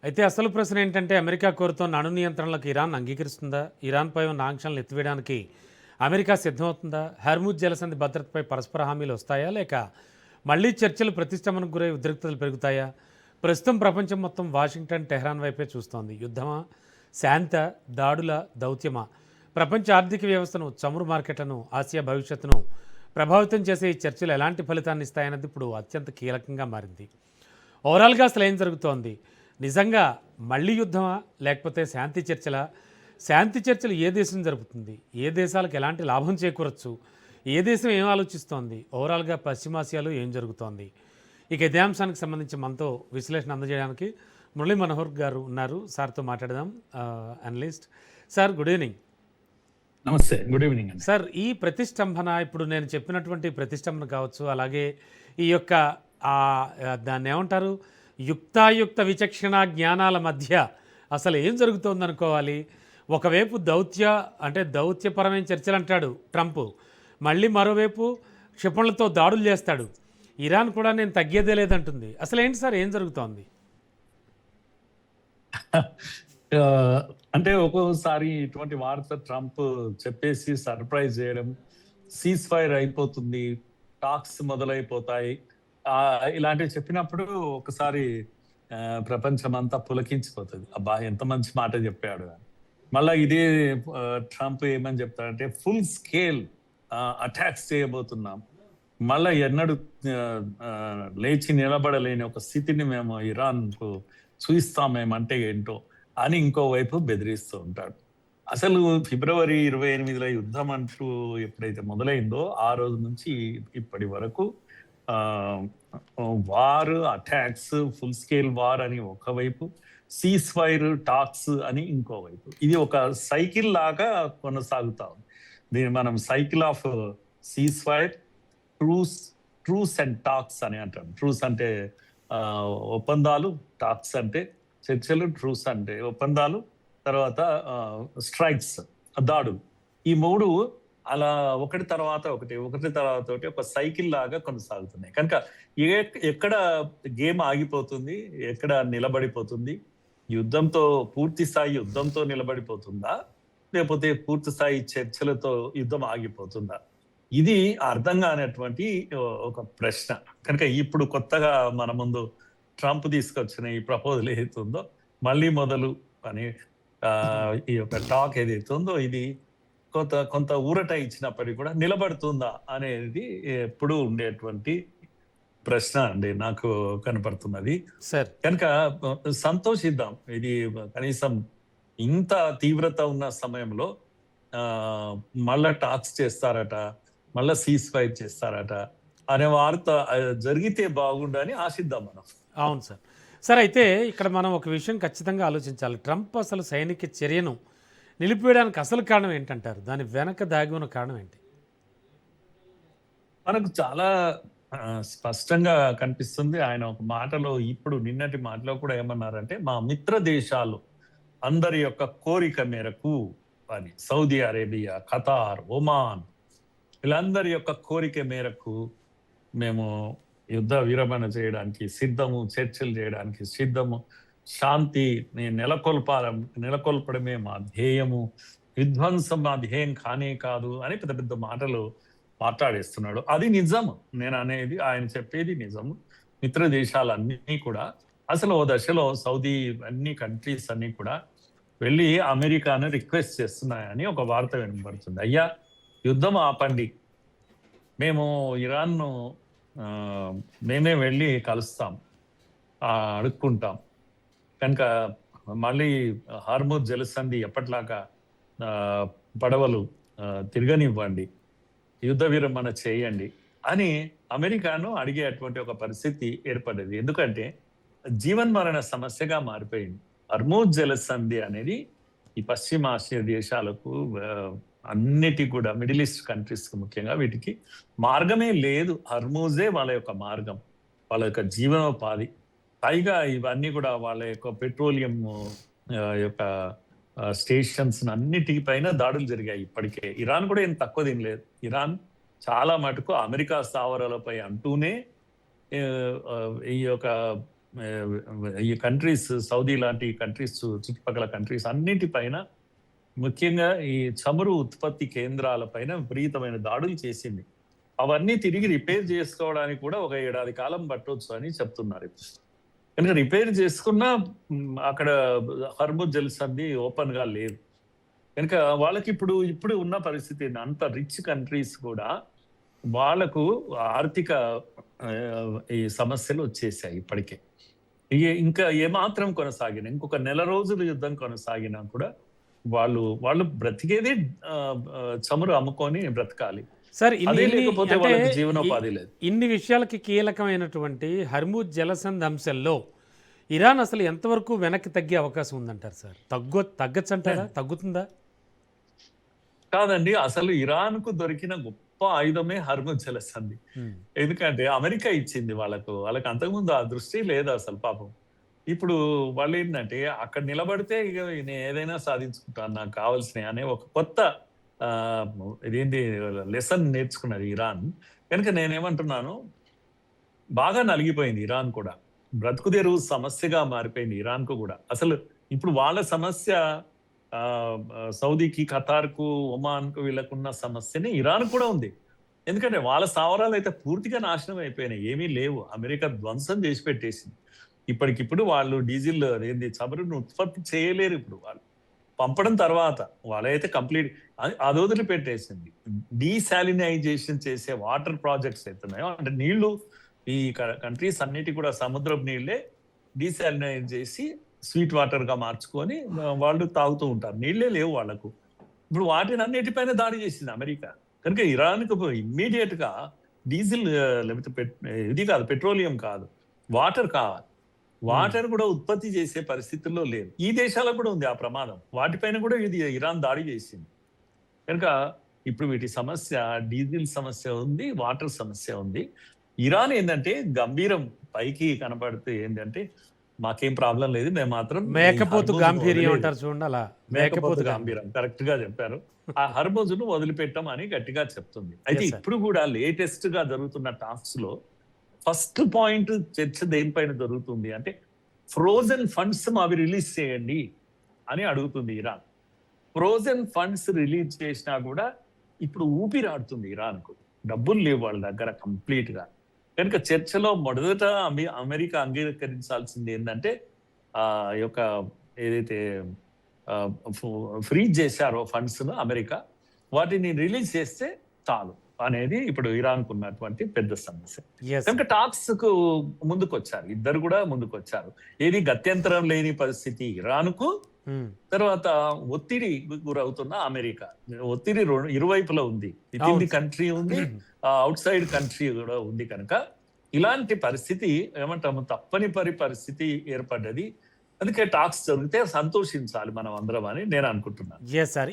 అయితే అసలు ప్రశ్న ఏంటంటే అమెరికా కోరుతున్న అణు నియంత్రణలకు ఇరాన్ అంగీకరిస్తుందా? ఇరాన్పై ఉన్న ఆంక్షలను ఎత్తివేయడానికి అమెరికా సిద్ధమవుతుందా? హర్ముజ్ జలసంధి భద్రతపై పరస్పర హామీలు వస్తాయా? లేక మళ్లీ చర్చలు ప్రతిష్టంభనకు గురై ఉద్రిక్తతలు పెరుగుతాయా? ప్రస్తుతం ప్రపంచం మొత్తం వాషింగ్టన్, టెహ్రాన్ వైపే చూస్తోంది. యుద్ధమా? శాంత? దాడుల? దౌత్యమా? ప్రపంచ ఆర్థిక వ్యవస్థను, చమురు మార్కెట్లను, ఆసియా భవిష్యత్తును ప్రభావితం చేసే ఈ చర్చలు ఎలాంటి ఫలితాన్ని ఇస్తాయన్నది ఇప్పుడు అత్యంత కీలకంగా మారింది. ఓవరాల్గా అసలు ఏం జరుగుతోంది? నిజంగా మళ్ళీ యుద్ధమా? లేకపోతే శాంతి చర్చలా? శాంతి చర్చలు ఏ దేశం జరుపుతుంది? ఏ దేశాలకు ఎలాంటి లాభం చేకూరచ్చు? ఏ దేశం ఏం ఆలోచిస్తోంది? ఓవరాల్గా పశ్చిమాసియాలో ఏం జరుగుతోంది? ఇక ఇదే అంశానికి సంబంధించి మనతో విశ్లేషణ అందజేయడానికి మురళీ మనోహర్ గారు ఉన్నారు. సార్తో మాట్లాడదాం. Analyst sir, good evening. నమస్తే, గుడ్ ఈవినింగ్ అండి. సార్, ఈ ప్రతిష్టంభన, ఇప్పుడు నేను చెప్పినటువంటి ప్రతిష్టంభన కావచ్చు, అలాగే ఈ యొక్క దాన్ని ఏమంటారు, యుక్తాయుక్త విచక్షణ జ్ఞానాల మధ్య అసలు ఏం జరుగుతోంది అనుకోవాలి? ఒకవైపు దౌత్యపరమైన చర్చలు అంటాడు ట్రంప్, మళ్ళీ మరోవైపు క్షిపణులతో దాడులు చేస్తాడు. ఇరాన్ కూడా నేను తగ్గేదే లేదంటుంది. అసలు ఏంటి సార్, ఏం జరుగుతోంది? ఆ, అంటే ఒక్కోసారి ఇటువంటి వార్త ట్రంప్ చెప్పేసి సర్ప్రైజ్ చేయడం, సీజ్ ఫైర్ అయిపోతుంది, టాక్స్ మొదలైపోతాయి, ఇలాంటివి చెప్పినప్పుడు ఒకసారి ప్రపంచం అంతా పులకించిపోతుంది. అబ్బా, ఎంత మంచి మాట చెప్పాడు అని. మళ్ళా ఇదే ట్రంప్ ఏమని చెప్తాడంటే, ఫుల్ స్కేల్ అటాక్స్ చేయబోతున్నాం, మళ్ళా ఎన్నడూ లేచి నిలబడలేని ఒక స్థితిని మేము ఇరాన్కు చూయిస్తాం మేమంటే ఏంటో అని ఇంకోవైపు బెదిరిస్తూ ఉంటాడు. అసలు ఫిబ్రవరి 28 యుద్ధం అంటూ ఎప్పుడైతే మొదలైందో ఆ రోజు నుంచి ఇప్పటి వరకు war, attacks, full scale war అని ఒకవైపు, సీజ్ ఫైర్, టాక్స్ అని ఇంకోవైపు. ఇది ఒక సైకిల్ లాగా కొనసాగుతా ఉంది. దీన్ని మనం cycle of cease fire, ట్రూస్ and talks అని అంటాం. ట్రూస్ అంటే ఒప్పందాలు, టాక్స్ అంటే చర్చలు, ట్రూస్ అంటే ఒప్పందాలు, తర్వాత స్ట్రైక్స్, దాడులు. ఈ మూడు అలా ఒకటి తర్వాత ఒకటి ఒక సైకిల్ లాగా కొనసాగుతున్నాయి. కనుక ఎక్కడ గేమ్ ఆగిపోతుంది, ఎక్కడ నిలబడిపోతుంది? పూర్తి స్థాయి యుద్ధంతో నిలబడిపోతుందా, లేకపోతే పూర్తి స్థాయి చర్చలతో యుద్ధం ఆగిపోతుందా? ఇది అర్థం కానటువంటి ఒక ప్రశ్న. కనుక ఇప్పుడు కొత్తగా మన ముందు ట్రంప్ తీసుకొచ్చిన ఈ ప్రపోజల్ ఏదైతుందో, మళ్ళీ మొదలు అని ఈ యొక్క టాక్ ఏదైతుందో, ఇది కొంత ఊరట ఇచ్చినప్పటికీ కూడా నిలబడుతుందా అనేది ఎప్పుడు ఉండేటువంటి ప్రశ్న అండి నాకు కనపడుతున్నది. కనుక సంతోషిద్దాం. ఇది కనీసం ఇంత తీవ్రత ఉన్న సమయంలో మళ్ళా టాక్స్ చేస్తారట, మళ్ళా సీజ్ ఫైర్ చేస్తారట అనే వార్త జరిగితే బాగుండని ఆశిద్దాం మనం. అవును సార్. సార్, అయితే ఇక్కడ మనం ఒక విషయం ఖచ్చితంగా ఆలోచించాలి. ట్రంప్ అసలు సైనిక చర్యను నిలిపివేయడానికి అసలు కారణం ఏంటంటారు? దాని వెనక దాగి ఉన్న కారణం ఏంటి? మనకు చాలా స్పష్టంగా కనిపిస్తుంది. ఆయన ఒక మాటలో, ఇప్పుడు నిన్నటి మాటలో కూడా ఏమన్నారంటే, మా మిత్ర దేశాలు అందరి యొక్క కోరిక మేరకు అని, సౌదీ అరేబియా, ఖతార్, ఒమాన్, వీళ్ళందరి యొక్క కోరిక మేరకు మేము యుద్ధ విరమణ చేయడానికి సిద్ధము, చర్చలు చేయడానికి సిద్ధము, శాంతి నెలకొల్పడమే మా ధ్యేయము, విధ్వంసం మా ధ్యేయం కానే కాదు అని పెద్ద పెద్ద మాటలు మాట్లాడేస్తున్నాడు. అది నిజము. ఆయన చెప్పేది నిజము. మిత్ర దేశాలన్నీ కూడా అసలు ఓ దశలో సౌదీ అన్ని కంట్రీస్ అన్ని కూడా వెళ్ళి అమెరికాను రిక్వెస్ట్ చేస్తున్నాయని ఒక వార్త వినబడుతుంది. అయ్యా, యుద్ధం ఆపండి, మేము ఇరాన్ను మేమే వెళ్ళి కలుస్తాం, అడుక్కుంటాం, కనుక మళ్ళీ హార్ముజ్ జలసంధి ఎప్పట్లాగా పడవలు తిరగనివ్వండి, యుద్ధ విరమణ చేయండి అని అమెరికాను అడిగేటువంటి ఒక పరిస్థితి ఏర్పడ్డది. ఎందుకంటే జీవన్మరణ సమస్యగా మారిపోయింది. హార్ముజ్ జలసంధి అనేది ఈ పశ్చిమాసియా దేశాలకు, అన్నిటి కూడా మిడిల్ ఈస్ట్ కంట్రీస్ ముఖ్యంగా, వీటికి మార్గమే లేదు. హర్మూజే వాళ్ళ యొక్క మార్గం, వాళ్ళ యొక్క జీవనోపాధి. పైగా ఇవన్నీ కూడా వాళ్ళ యొక్క పెట్రోలియం యొక్క స్టేషన్స్ అన్నిటిపైన దాడులు జరిగాయి. ఇప్పటికే ఇరాన్ కూడా ఏం తక్కువ తినలేదు. ఇరాన్ చాలా మటుకు అమెరికా స్థావరాలపై అంటూనే ఈ యొక్క ఈ కంట్రీస్ సౌదీ లాంటి కంట్రీస్ చుట్టుపక్కల కంట్రీస్ అన్నిటిపైన ముఖ్యంగా ఈ చమురు ఉత్పత్తి కేంద్రాల పైన విపరీతమైన దాడులు చేసింది. అవన్నీ తిరిగి రిపేర్ చేసుకోవడానికి కూడా ఒక ఏడాది కాలం పట్టవచ్చు అని చెప్తున్నారు. కనుక రిపేర్ చేసుకున్నా అక్కడ హర్ముజ్ జలసంధి ఓపెన్ గా లేదు. కనుక వాళ్ళకి ఇప్పుడు ఉన్న పరిస్థితి అంత రిచ్ కంట్రీస్ కూడా వాళ్ళకు ఆర్థిక ఈ సమస్యలు వచ్చేసాయి ఇప్పటికే. ఇంకా ఏమాత్రం కొనసాగిన ఇంకొక నెల రోజులు యుద్ధం కొనసాగినా కూడా వాళ్ళు బ్రతికేది చమురు అమ్ముకొని బ్రతకాలి. సార్ అదే లేకపోతే వాళ్ళకి జీవనోపాధి లేదు. ఇన్ని విషయాలకి కీలకమైనటువంటి హర్ముజ్ జలసంధి అంశంలో ఇరాన్ అసలు ఎంతవరకు వెనక్కి తగ్గే అవకాశం ఉందంటారు సార్? తగ్గచ్చు అంటారా? తగ్గుతుందా? కాదండి, అసలు ఇరాన్ కు దొరికిన గొప్ప ఆయుధమే హర్ముజ్ జలసంధి. ఎందుకంటే అమెరికా ఇచ్చింది వాళ్ళకు అంతకుముందు ఆ దృష్టి లేదు అసలు పాపం. ఇప్పుడు వాళ్ళు ఏంటంటే అక్కడ నిలబడితే ఇక నేను ఏదైనా సాధించుకుంటాను నాకు కావాల్సినవి అనే ఒక కొత్త ఇదేంటి లెసన్ నేర్చుకున్నది ఇరాన్. కనుక నేనేమంటున్నాను, బాగా నలిగిపోయింది ఇరాన్ కూడా. బ్రతుకుదెరువు సమస్యగా మారిపోయింది ఇరాన్ కు కూడా. అసలు ఇప్పుడు వాళ్ళ సమస్య సౌదీకి, ఖతార్కు, ఒమాన్కు వీళ్ళకున్న సమస్యని ఇరాన్ కూడా ఉంది. ఎందుకంటే వాళ్ళ స్థావరాలు అయితే పూర్తిగా నాశనం అయిపోయినాయి, ఏమీ లేవు. అమెరికా ధ్వంసం చేసి పెట్టేసింది. ఇప్పటికిప్పుడు వాళ్ళు డీజిల్ చమురును ఉత్పత్తి చేయలేరు. ఇప్పుడు వాళ్ళు పంపడం తర్వాత వాళ్ళైతే కంప్లీట్ అది వదిలిపెట్టేసింది. డీసాలినైజేషన్ చేసే వాటర్ ప్రాజెక్ట్స్ అవుతున్నాయో, అంటే నీళ్లు ఈ కంట్రీస్ అన్నిటి కూడా సముద్రపు నీళ్ళే డీసాలినైజ్ చేసి స్వీట్ వాటర్ గా మార్చుకొని వాళ్ళు తాగుతూ ఉంటారు. నీళ్లే లేవు వాళ్ళకు. ఇప్పుడు వాటిని అన్నిటిపైన దాడి చేసింది అమెరికా. కనుక ఇరాన్ కు ఇమ్మీడియట్ గా డీజిల్ లేకపోతే ఇది కాదు, పెట్రోలియం కాదు, వాటర్ కావాలి. వాటర్ కూడా ఉత్పత్తి చేసే పరిస్థితుల్లో లేదు. ఈ దేశాలకు కూడా ఉంది ఆ ప్రమాదం. వాటిపైన కూడా ఇది ఇరాన్ దాడి చేసింది. కనుక ఇప్పుడు వీటి సమస్య, డీజిల్ సమస్య ఉంది, వాటర్ సమస్య ఉంది. ఇరాన్ ఏంటంటే గంభీరం పైకి కనబడితే ఏంటంటే మాకేం ప్రాబ్లం లేదు, మేము మాత్రం మేకపోతు గాంభీర్యం అంటారు చూడండి, అలా మేకపోతు గాంభీరం కరెక్ట్ గా చెప్పారు. ఆ హర్ముజ్ను వదిలిపెట్టం అని గట్టిగా చెప్తుంది. అయితే ఇప్పుడు కూడా లేటెస్ట్ గా జరుగుతున్న టాక్స్ లో ఫస్ట్ పాయింట్ చర్చ దేనిపైన జరుగుతుంది అంటే ఫ్రోజన్ ఫండ్స్ అవి రిలీజ్ చేయండి అని అడుగుతుంది ఇరాన్. ఫ్రోజన్ ఫండ్స్ రిలీజ్ చేసినా కూడా ఇప్పుడు ఊపిరాడుతుంది ఇరాన్ కు. డబ్బులు లేవు వాళ్ళ దగ్గర కంప్లీట్ గా. కనుక చర్చలో మొదట అమెరికా అంగీకరించాల్సింది ఏంటంటే ఆ యొక్క ఏదైతే ఫ్రీజ్ చేశారో ఫండ్స్ ను అమెరికా, వాటిని రిలీజ్ చేస్తే చాలు అనేది ఇప్పుడు ఇరాన్ కు ఉన్నటువంటి పెద్ద సమస్య. కనుక టాక్స్ కు ముందుకు వచ్చారు, ఇద్దరు కూడా ముందుకు వచ్చారు. ఏది గత్యంతరం లేని పరిస్థితి ఇరాన్ కు, తర్వాత ఒత్తిడి గురవుతున్న అమెరికా. ఒత్తిడి ఇరువైపులా ఉంది, విత్ ఇన్ ది కంట్రీ ఉంది, అవుట్ సైడ్ కంట్రీ కూడా ఉంది. కనుక ఇలాంటి పరిస్థితి ఏమంటాము, తప్పని పరిస్థితి ఏర్పడ్డది. అందుకే టాక్స్ జరిగితే సంతోషించాలి మనం అందరం అని నేను అనుకుంటున్నాను.